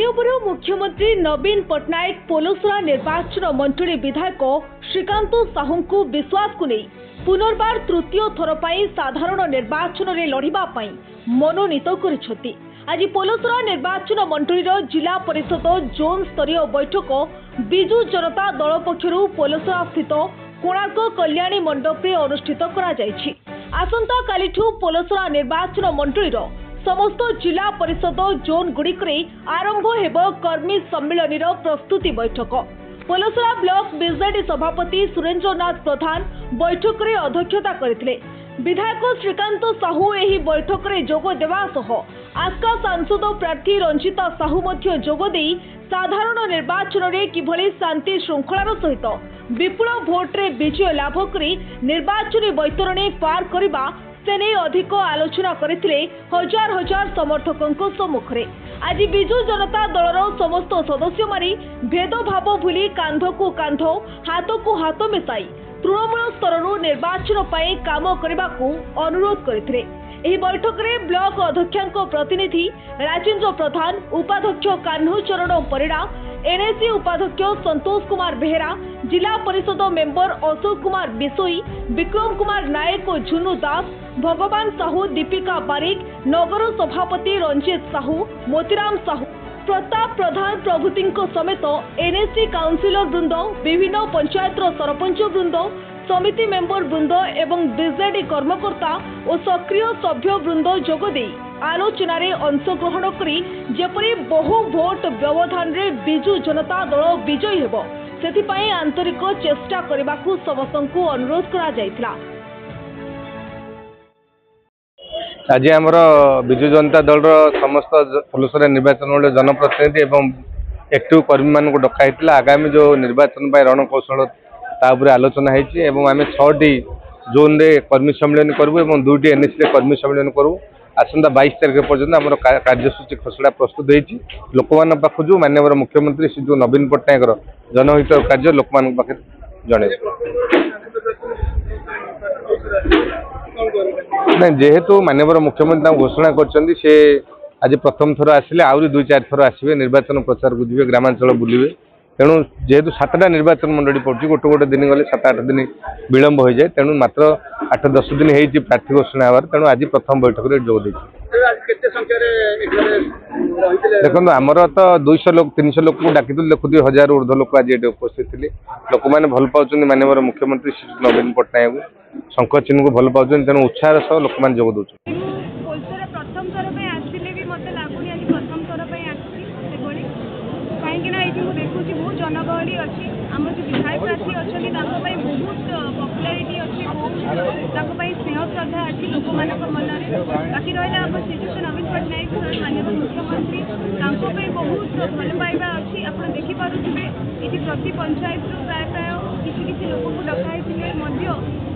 माननीय मुख्यमंत्री नवीन पट्टनायक पोलसरा निर्वाचन मंडली विधायक श्रीकांत साहू को विश्वास को नहीं पुनर्बार तृतीय थर पर साधारण निर्वाचन में लड़िबा पई मनोनीत करिसेंती। आज पोलसरा निर्वाचन मंडली जिला परिषद जोन स्तरीय बैठक बिजू जनता दल पक्षरु पोलसरा स्थित कोणार्क कल्याणी मंडप में अनुष्ठित करा जायछि। आसंता कालिठु पोलसरा निर्वाचन मंडली समस्त जिला परिषद जोन गुड़िकरे आरंभ हेब कर्मी सम्मिलन प्रस्तुति बैठक। पोलसरा ब्लॉक बीजेडी सभापति सुरेंद्रनाथ प्रधान बैठक रे अध्यक्षता करथिले। विधायक श्रीकांत साहू एही बैठक रे जोग देवा सह आस्का सांसद प्रार्थी रंजिता साहू मध्य जोग देई साधारण निर्वाचन रे किभली शांति श्रृंखलार सहित विपुल भोट रे विजय लाभ करी निर्वाचन बैतरणी पार करबा सेने अधिक आलोचना करथिले। हजार हजार समर्थकों सम्मुख रे आज बिजू जनता दलर समस्त सदस्य मारी भेदभाव भूली कांध को कांध हाथ को हाथ मिसाई तृणमूल स्तरु निर्वाचन पाई काम करने को अनुरोध करथिले। एही बैठक रे ब्लॉक अध्यक्षांक प्रतिनिधि राजेंद्र प्रधान, उपाध्यक्ष कान्हू चरण परिड़ा, एनएसी उपाध्यक्ष संतोष कुमार बेहेरा, जिला परिषद मेंबर अशोक कुमार बिसोई, विक्रम कुमार नायक और झुनू दास, भगवान साहू, दीपिका बारिक, नगर सभापति रंजित साहू, मोतीराम साहू, प्रताप प्रधान प्रभृति समेत एनएसी काउंसिलर वृंद, विभिन्न पंचायत सरपंच वृंद, समिति मेंबर वृंद एवं बीजेडी कर्मकर्ता और सक्रिय सभ्य वृंद जोगदे आलोचन अंशग्रहण करी जेपरी बहु भोट व्यवधान रे बिजू जनता दल विजयी हेबो सेथिपाई आंतरिक चेष्टा करबाकू समस्तंकू अनुरोध करा जायतिला। आज आमर बिजू जनता दल समस्त पोलसरा निर्वाचन मंडल जनप्रतिनिधि एवं एक्टिव कर्मी मान को डकाई आगामी जो निर्वाचन रणकौशल तापर आलोचना होती। आम 6टी जोन रे कर्मी सम्मेलन करूँ और 2टी एनएसी कर्मी सम्मेलन करूँ। आसंता 22 तारीख पर्यंत आम कार्यसूची खसड़ा प्रस्तुत होती। लोक मान पाख जो माननीय मुख्यमंत्री श्री जो नवीन पट्टनायक जनहित कार्य लोक मान पाखे जन ना जेहेतु माननीय मुख्यमंत्री घोषणा कर आज प्रथम थर आसिले आहरी 2-4 थर आसवे निर्वाचन प्रचार को जी ग्रामांचल बुलवे। तेणु जेहेतु 7टा निर्वाचन मंडली पड़े गोटे गोटे दिन गले 7-8 दिन विलंब हो जाए। तेणु मात्र 8-10 दिन हो प्रार्थी घोषणा हबार। तेणु आज प्रथम बैठक में जोग देखो आमर तो 200 लोक 300 लोक को डाकी देखुदी 1000 ऊर्ध्व लोक आज ये उपस्थित थे। लोक मैंने भल पाँच माननीय मुख्यमंत्री श्री नवीन पट्टनायक शंख चिन्ह को भल पाँच। तेणु उत्साह सह लोक मैंने जोग दौर कहीं देखुची बहुत जनगहली अच्छी आम जो विधायक प्रार्थी अच्छा बहुत पपुलारिटी अच्छी बहुत स्नेह श्रद्धा अच्छी लोक मान मन बाकी रहा आम श्रीजुक्त नवीन पट्टनायक माननीय मुख्यमंत्री बहुत भल पाइबा अच्छी आप देखिपे ये प्रति पंचायत प्राय प्राय किसी लोक को डकाई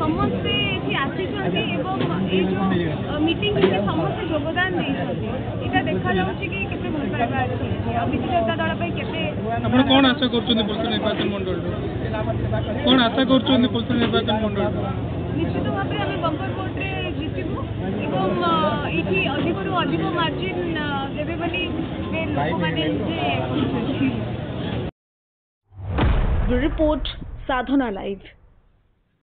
समस्ते ये आसी ये जो मीटिंग समस्त योगदान यहाँ देखा जाऊँगी कि केते भल पाइबा अच्छी आ बिजू जनता दल आपण कौन आशा करछन पोलसरा निर्वाचन मंडल कौन आशा करछन पोलसरा निर्वाचन मंडल निश्चित भाव में आम बंपर भोट रे जीतबू एवं ये अधिक मार्जिन देवे बोली लोक माने रिपोर्ट साधना लाइव।